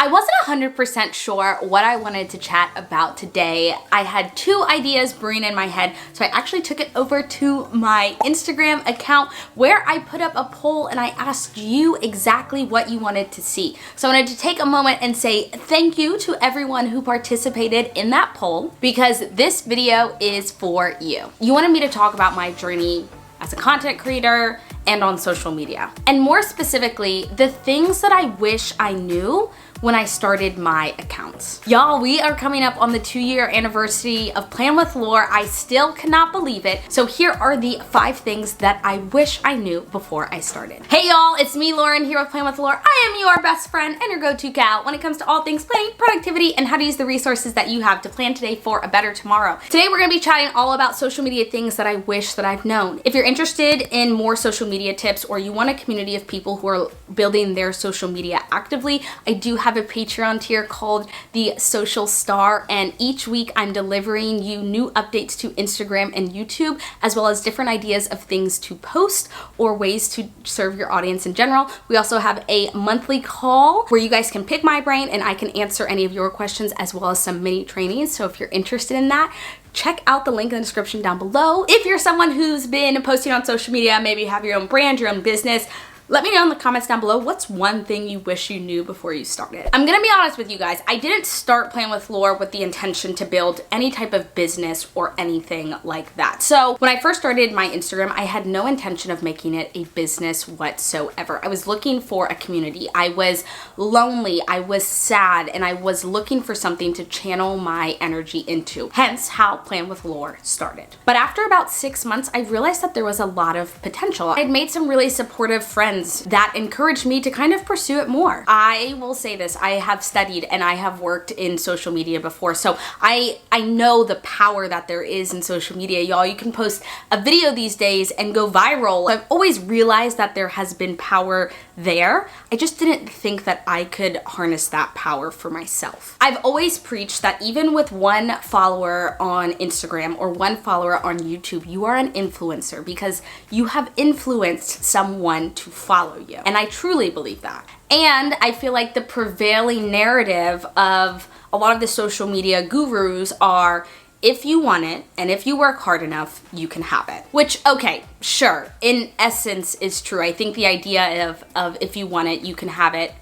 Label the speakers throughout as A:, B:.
A: I wasn't 100% sure what I wanted to chat about today. I had two ideas brewing in my head, so I actually took it over to my Instagram account where I put up a poll and I asked you exactly what you wanted to see. So I wanted to take a moment and say thank you to everyone who participated in that poll because this video is for you. You wanted me to talk about my journey as a content creator and on social media. And more specifically, the things that I wish I knew when I started my accounts. Y'all, we are coming up on the 2-year anniversary of Plan with Laur. I still cannot believe it. So here are the 5 things that I wish I knew before I started. Hey y'all, it's me, Lauren, here with Plan with Laur. I am your best friend and your go-to gal when it comes to all things planning, productivity, and how to use the resources that you have to plan today for a better tomorrow. Today we're gonna be chatting all about social media things that I wish that I've known. If you're interested in more social media tips or you want a community of people who are building their social media actively, I do have a Patreon tier called the Social Star, and each week I'm delivering you new updates to Instagram and YouTube, as well as different ideas of things to post or ways to serve your audience in general. We also have a monthly call where you guys can pick my brain and I can answer any of your questions, as well as some mini trainings. So if you're interested in that, check out the link in the description down below. If you're someone who's been posting on social media, maybe you have your own brand, your own business, let me know in the comments down below, what's one thing you wish you knew before you started? I'm gonna be honest with you guys, I didn't start Plan with Laur with the intention to build any type of business or anything like that. So when I first started my Instagram, I had no intention of making it a business whatsoever. I was looking for a community. I was lonely, I was sad, and I was looking for something to channel my energy into. Hence how Plan with Laur started. But after about 6 months, I realized that there was a lot of potential. I'd made some really supportive friends that encouraged me to kind of pursue it more. I will say this, I have studied and I have worked in social media before, so I know the power that there is in social media. Y'all, you can post a video these days and go viral. I've always realized that there has been power there. I just didn't think that I could harness that power for myself. I've always preached that even with 1 follower on Instagram or 1 follower on YouTube, you are an influencer because you have influenced someone to follow you. And I truly believe that. And I feel like the prevailing narrative of a lot of the social media gurus are, if you want it and if you work hard enough, you can have it. Which, okay, sure, in essence is true. I think the idea of if you want it, you can have it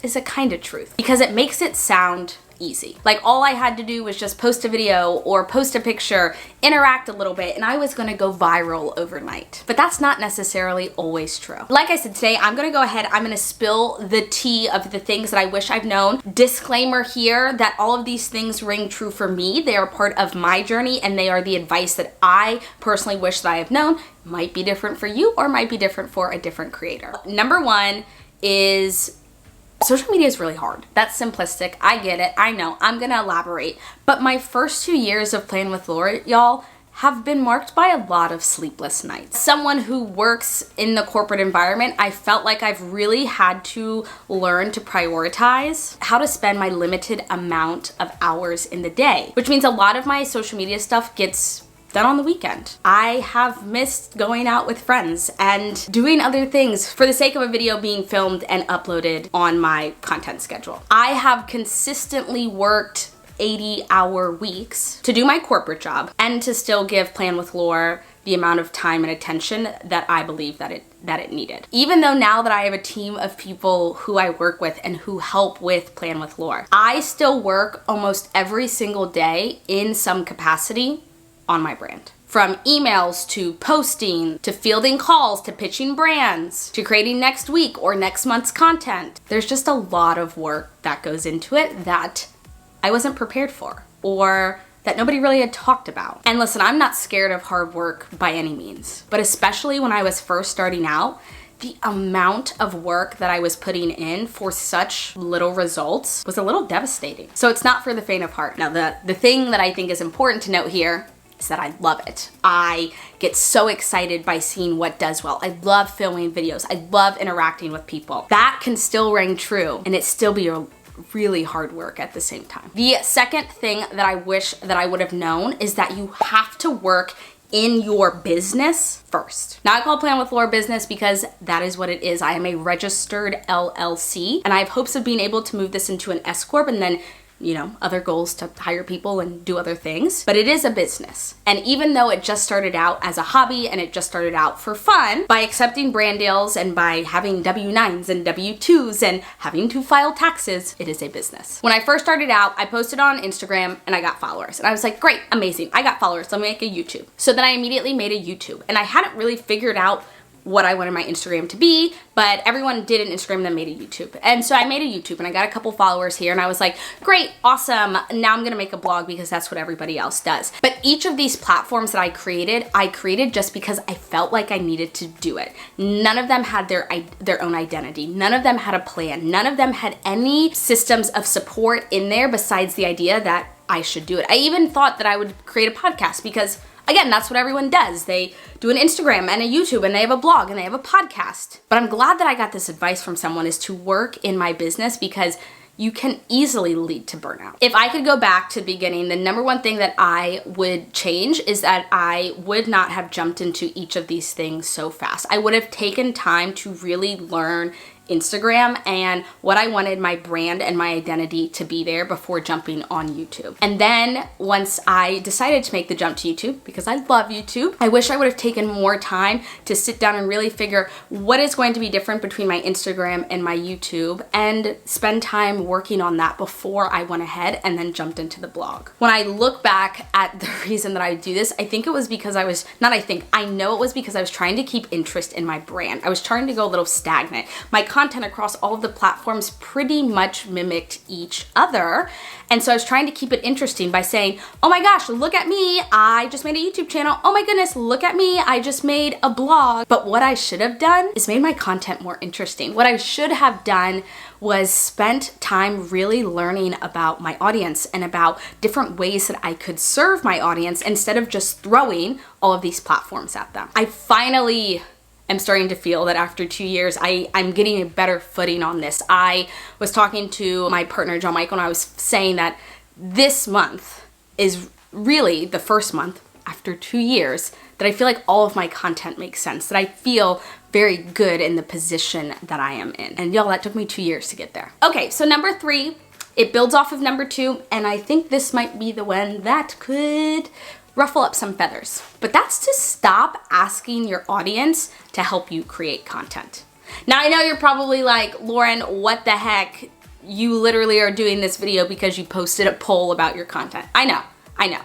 A: is a kind of truth because it makes it sound easy. Like all I had to do was just post a video or post a picture, interact a little bit, and I was gonna go viral overnight. But that's not necessarily always true. Like I said, today I'm gonna go ahead, I'm gonna spill the tea of the things that I wish I've known. Disclaimer here that all of these things ring true for me. They are part of my journey and they are the advice that I personally wish that I have known. Might be different for you or might be different for a different creator. Number 1 is social media is really hard. That's simplistic. I get it. I know. I'm gonna elaborate. But my first 2 years of Plan with Laur, y'all, have been marked by a lot of sleepless nights. Someone who works in the corporate environment, I felt like I've really had to learn to prioritize how to spend my limited amount of hours in the day, which means a lot of my social media stuff gets done on the weekend. I have missed going out with friends and doing other things for the sake of a video being filmed and uploaded on my content schedule. I have consistently worked 80-hour weeks to do my corporate job and to still give Plan with Laur the amount of time and attention that I believe that it needed. Even though now that I have a team of people who I work with and who help with Plan with Laur, I still work almost every single day in some capacity on my brand. From emails to posting, to fielding calls, to pitching brands, to creating next week or next month's content. There's just a lot of work that goes into it that I wasn't prepared for or that nobody really had talked about. And listen, I'm not scared of hard work by any means, but especially when I was first starting out, the amount of work that I was putting in for such little results was a little devastating. So it's not for the faint of heart. Now, the thing that I think is important to note here is that I love it. I get so excited by seeing what does well. I love filming videos. I love interacting with people. That can still ring true and it still be a really hard work at the same time. The second thing that I wish that I would have known is that you have to work in your business first. Now I call Plan with Laur business because that is what it is. I am a registered LLC and I have hopes of being able to move this into an S Corp and then, you know, other goals to hire people and do other things, but it is a business. And even though it just started out as a hobby and it just started out for fun, by accepting brand deals and by having W-9s and W-2s and having to file taxes, it is a business. When I first started out, I posted on Instagram and I got followers. And I was like, great, amazing, I got followers, let me make a YouTube. So then I immediately made a YouTube and I hadn't really figured out what I wanted my Instagram to be, but everyone did an Instagram and then made a YouTube. And so I made a YouTube and I got a couple followers here and I was like, great, awesome. Now I'm gonna make a blog because that's what everybody else does. But each of these platforms that I created just because I felt like I needed to do it. None of them had their own identity. None of them had a plan. None of them had any systems of support in there besides the idea that I should do it. I even thought that I would create a podcast because again, that's what everyone does. They do an Instagram and a YouTube and they have a blog and they have a podcast. But I'm glad that I got this advice from someone is to work in my business because you can easily lead to burnout. If I could go back to the beginning, the number one thing that I would change is that I would not have jumped into each of these things so fast. I would have taken time to really learn Instagram and what I wanted my brand and my identity to be there before jumping on YouTube. And then once I decided to make the jump to YouTube, because I love YouTube, I wish I would have taken more time to sit down and really figure what is going to be different between my Instagram and my YouTube and spend time working on that before I went ahead and then jumped into the blog. When I look back at the reason that I do this, I think it was because I know it was because I was trying to keep interest in my brand. I was trying to go a little stagnant. My content across all of the platforms pretty much mimicked each other. And so I was trying to keep it interesting by saying, oh my gosh, look at me, I just made a YouTube channel. Oh my goodness, look at me, I just made a blog. But what I should have done is made my content more interesting. What I should have done was spent time really learning about my audience and about different ways that I could serve my audience instead of just throwing all of these platforms at them. I finally am starting to feel that after 2 years, I'm getting a better footing on this. I was talking to my partner, John Michael, and I was saying that this month is really the first month after 2 years that I feel like all of my content makes sense, that I feel very good in the position that I am in. And y'all, that took me 2 years to get there. Okay, so number 3, it builds off of number 2, and I think this might be the one that could ruffle up some feathers. But that's to stop asking your audience to help you create content. Now I know you're probably like, Lauren, what the heck? You literally are doing this video because you posted a poll about your content. I know.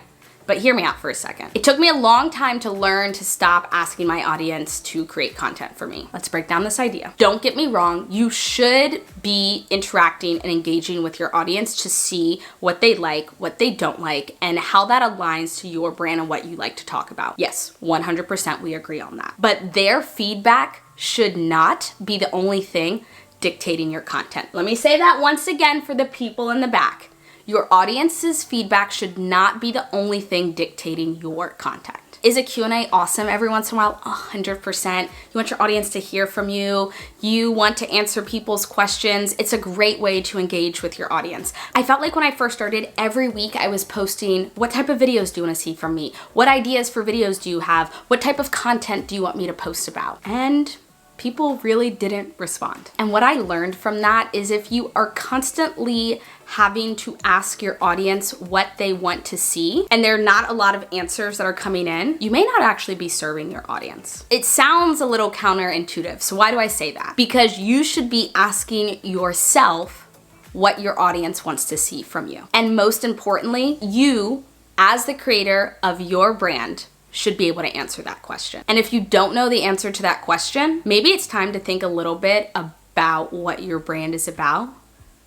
A: But hear me out for a second. It took me a long time to learn to stop asking my audience to create content for me. Let's break down this idea. Don't get me wrong, you should be interacting and engaging with your audience to see what they like, what they don't like, and how that aligns to your brand and what you like to talk about. Yes, 100% we agree on that. But their feedback should not be the only thing dictating your content. Let me say that once again for the people in the back. Your audience's feedback should not be the only thing dictating your content. Is a Q&A awesome every once in a while? 100%. You want your audience to hear from you. You want to answer people's questions. It's a great way to engage with your audience. I felt like when I first started, every week I was posting, what type of videos do you want to see from me? What ideas for videos do you have? What type of content do you want me to post about? And people really didn't respond. And what I learned from that is if you are constantly having to ask your audience what they want to see, and there are not a lot of answers that are coming in, you may not actually be serving your audience. It sounds a little counterintuitive. So why do I say that? Because you should be asking yourself what your audience wants to see from you. And most importantly, you, as the creator of your brand, should be able to answer that question. And if you don't know the answer to that question, maybe it's time to think a little bit about what your brand is about,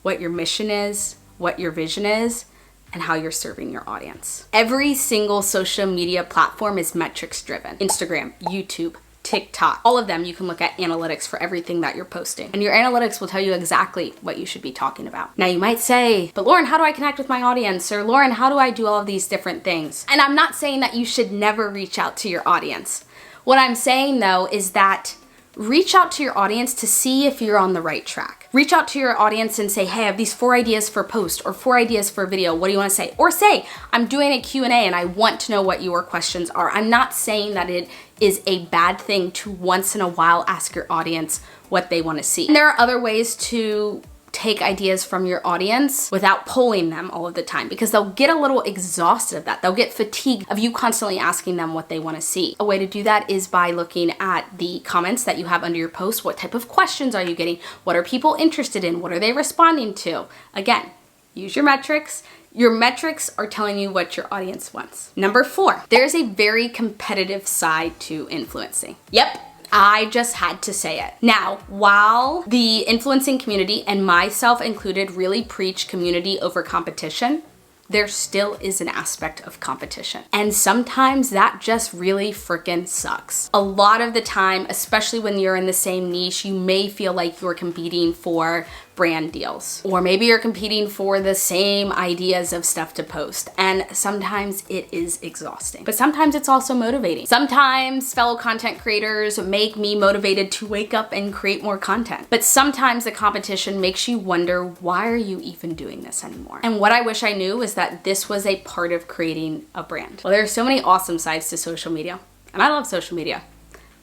A: what your mission is, what your vision is, and how you're serving your audience. Every single social media platform is metrics driven. Instagram, YouTube, TikTok, all of them, you can look at analytics for everything that you're posting. And your analytics will tell you exactly what you should be talking about. Now you might say, but Lauren, how do I connect with my audience? Or Lauren, how do I do all of these different things? And I'm not saying that you should never reach out to your audience. What I'm saying though is that reach out to your audience to see if you're on the right track. Reach out to your audience and say, hey, I have these 4 ideas for post or 4 ideas for video. What do you want to say? Or say, I'm doing a Q&A and I want to know what your questions are. I'm not saying that it is a bad thing to once in a while ask your audience what they want to see. And there are other ways to take ideas from your audience without polling them all of the time, because they'll get a little exhausted of that. They'll get fatigued of you constantly asking them what they want to see. A way to do that is by looking at the comments that you have under your post. What type of questions are you getting? What are people interested in? What are they responding to? Again, use your metrics. Your metrics are telling you what your audience wants. Number 4, there's a very competitive side to influencing. Yep. I just had to say it. Now, while the influencing community, and myself included, really preach community over competition, there still is an aspect of competition. And sometimes that just really freaking sucks. A lot of the time, especially when you're in the same niche, you may feel like you're competing for brand deals, or maybe you're competing for the same ideas of stuff to post. And sometimes it is exhausting, but sometimes it's also motivating. Sometimes fellow content creators make me motivated to wake up and create more content. But sometimes the competition makes you wonder, why are you even doing this anymore? And what I wish I knew is that this was a part of creating a brand. Well, there are so many awesome sides to social media, and I love social media.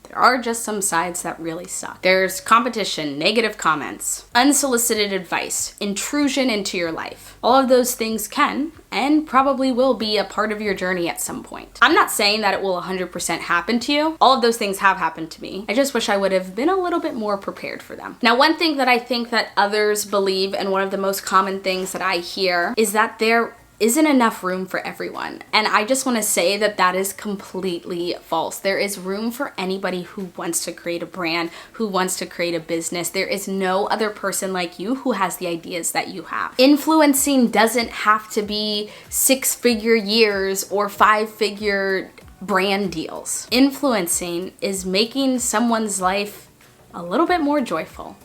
A: There are just some sides that really suck. There's competition, negative comments, unsolicited advice, intrusion into your life. All of those things can and probably will be a part of your journey at some point. I'm not saying that it will 100% happen to you. All of those things have happened to me. I just wish I would have been a little bit more prepared for them. Now, one thing that I think that others believe, and one of the most common things that I hear, is that there isn't enough room for everyone. And I just want to say that that is completely false. There is room for anybody who wants to create a brand, who wants to create a business. There is no other person like you who has the ideas that you have. Influencing doesn't have to be 6-figure years or 5-figure brand deals. Influencing is making someone's life a little bit more joyful,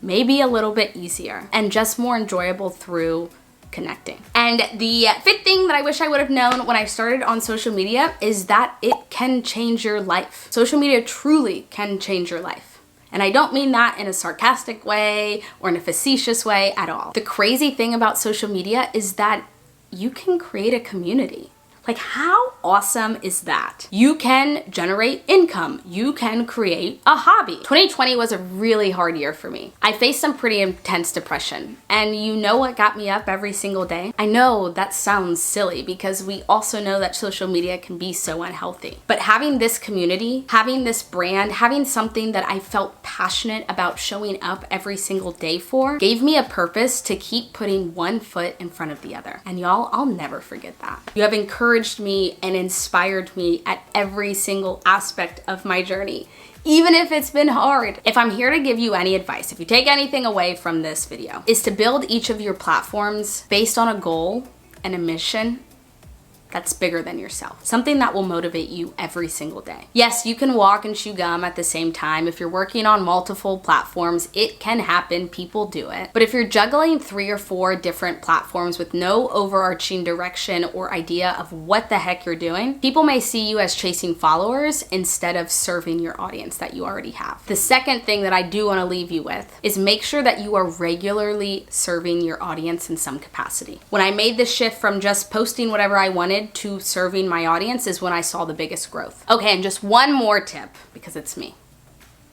A: maybe a little bit easier, and just more enjoyable through connecting. And the 5th thing that I wish I would have known when I started on social media is that it can change your life. Social media truly can change your life. And I don't mean that in a sarcastic way or in a facetious way at all. The crazy thing about social media is that you can create a community. Like, how awesome is that? You can generate income. You can create a hobby. 2020 was a really hard year for me. I faced some pretty intense depression. And you know what got me up every single day? I know that sounds silly because we also know that social media can be so unhealthy. But having this community, having this brand, having something that I felt passionate about showing up every single day for, gave me a purpose to keep putting one foot in front of the other. And y'all, I'll never forget that. You have encouraged me and inspired me at every single aspect of my journey, even if it's been hard. If I'm here to give you any advice, if you take anything away from this video, is to build each of your platforms based on a goal and a mission that's bigger than yourself. Something that will motivate you every single day. Yes, you can walk and chew gum at the same time. If you're working on multiple platforms, it can happen. People do it. But if you're juggling 3 or 4 different platforms with no overarching direction or idea of what the heck you're doing, people may see you as chasing followers instead of serving your audience that you already have. The second thing that I do want to leave you with is make sure that you are regularly serving your audience in some capacity. When I made the shift from just posting whatever I wanted to serving my audience is when I saw the biggest growth. Okay, and just one more tip, because it's me.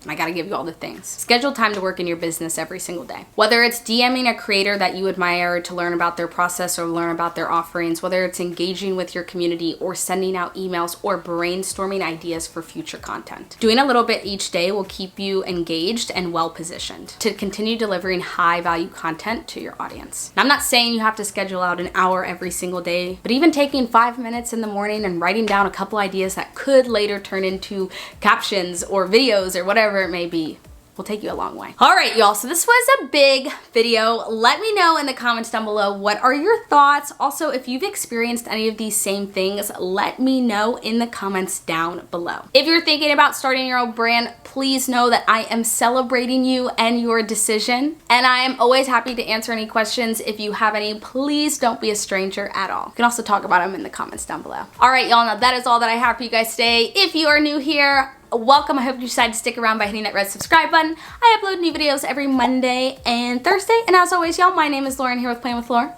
A: I gotta give you all the things. Schedule time to work in your business every single day. Whether it's DMing a creator that you admire to learn about their process or learn about their offerings, whether it's engaging with your community or sending out emails or brainstorming ideas for future content. Doing a little bit each day will keep you engaged and well positioned to continue delivering high value content to your audience. Now, I'm not saying you have to schedule out an hour every single day, but even taking 5 minutes in the morning and writing down a couple ideas that could later turn into captions or videos or whatever it may be will take you a long way. All right, y'all, so this was a big video. Let me know in the comments down below, what are your thoughts? Also, if you've experienced any of these same things, let me know in the comments down below. If you're thinking about starting your own brand, please know that I am celebrating you and your decision. And I am always happy to answer any questions. If you have any, please don't be a stranger at all. You can also talk about them in the comments down below. All right, y'all, now that is all that I have for you guys today. If you are new here, welcome. I hope you decide to stick around by hitting that red subscribe button. I upload new videos every Monday and Thursday. And as always, y'all, my name is Lauren here with Playing with Laur.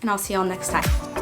A: And I'll see y'all next time.